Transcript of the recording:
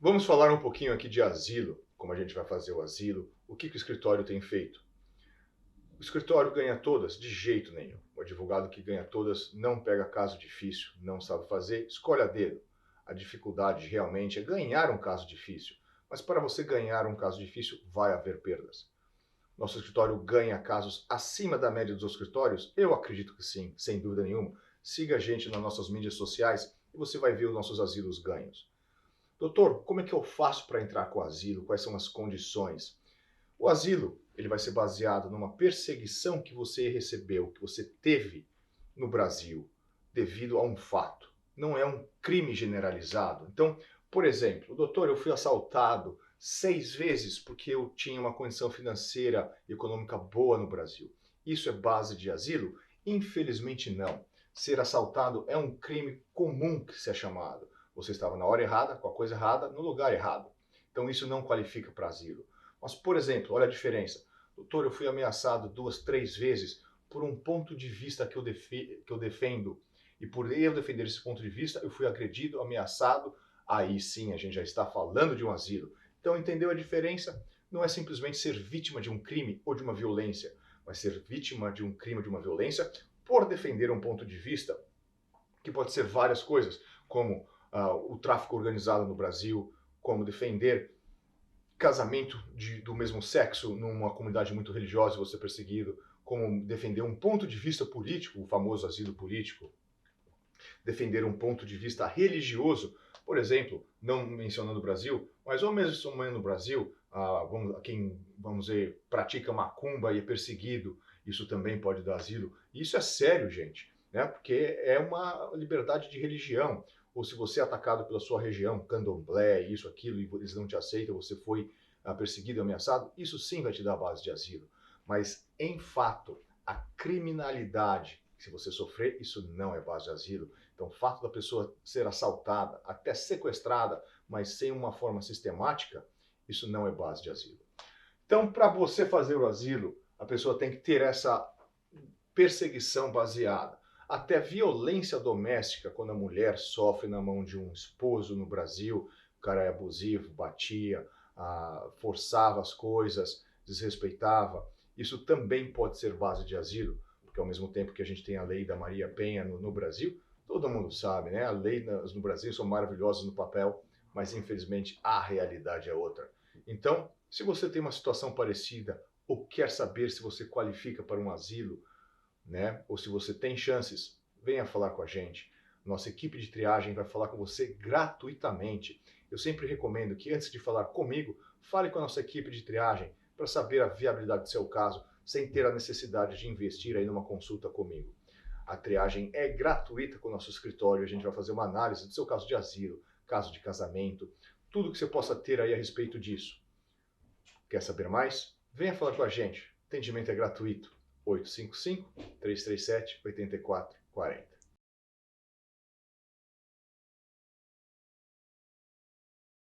Vamos falar um pouquinho aqui de asilo, como a gente vai fazer o asilo, o que o escritório tem feito. O escritório ganha todas? De jeito nenhum. O advogado que ganha todas não pega caso difícil, não sabe fazer, escolhe a dedo. A dificuldade realmente é ganhar um caso difícil, mas para você ganhar um caso difícil, vai haver perdas. Nosso escritório ganha casos acima da média dos escritórios? Eu acredito que sim, sem dúvida nenhuma. Siga a gente nas nossas mídias sociais e você vai ver os nossos asilos ganhos. Doutor, como é que eu faço para entrar com o asilo? Quais são as condições? O asilo, ele vai ser baseado numa perseguição que você recebeu, que você teve no Brasil, devido a um fato. Não é um crime generalizado. Então, por exemplo, doutor, eu fui assaltado 6 vezes porque eu tinha uma condição financeira e econômica boa no Brasil. Isso é base de asilo? Infelizmente não. Ser assaltado é um crime comum que se é chamado. Você estava na hora errada, com a coisa errada, no lugar errado. Então isso não qualifica para asilo. Mas, por exemplo, olha a diferença. Doutor, eu fui ameaçado 2, 3 vezes por um ponto de vista que eu defendo. E por eu defender esse ponto de vista, eu fui agredido, ameaçado. Aí sim a gente já está falando de um asilo. Então, entendeu a diferença? Não é simplesmente ser vítima de um crime ou de uma violência, mas ser vítima de um crime ou de uma violência por defender um ponto de vista que pode ser várias coisas, como o tráfico organizado no Brasil, como defender casamento do mesmo sexo numa comunidade muito religiosa e você é perseguido, como defender um ponto de vista político, o famoso asilo político, defender um ponto de vista religioso, por exemplo, não mencionando o Brasil, mas ou mesmo somando no Brasil, quem, vamos dizer, pratica macumba e é perseguido, isso também pode dar asilo. E isso é sério, gente, né? Porque é uma liberdade de religião. Ou se você é atacado pela sua região, candomblé, isso, aquilo, e eles não te aceitam, você foi perseguido e ameaçado, isso sim vai te dar a base de asilo. Mas, em fato, a criminalidade, se você sofrer, isso não é base de asilo. Então, o fato da pessoa ser assaltada, até sequestrada, mas sem uma forma sistemática, isso não é base de asilo. Então, para você fazer o asilo, a pessoa tem que ter essa perseguição baseada. Até violência doméstica, quando a mulher sofre na mão de um esposo no Brasil, o cara é abusivo, batia, forçava as coisas, desrespeitava, isso também pode ser base de asilo, porque ao mesmo tempo que a gente tem a lei da Maria Penha no Brasil, todo mundo sabe, né? As leis no Brasil são maravilhosas no papel, mas infelizmente a realidade é outra. Então, se você tem uma situação parecida ou quer saber se você qualifica para um asilo, né? Ou se você tem chances, venha falar com a gente. Nossa equipe de triagem vai falar com você gratuitamente. Eu sempre recomendo que antes de falar comigo, fale com a nossa equipe de triagem para saber a viabilidade do seu caso, sem ter a necessidade de investir aí numa consulta comigo. A triagem é gratuita com o nosso escritório, a gente vai fazer uma análise do seu caso de asilo, caso de casamento, tudo que você possa ter aí a respeito disso. Quer saber mais? Venha falar com a gente. O atendimento é gratuito. 855-337-8440.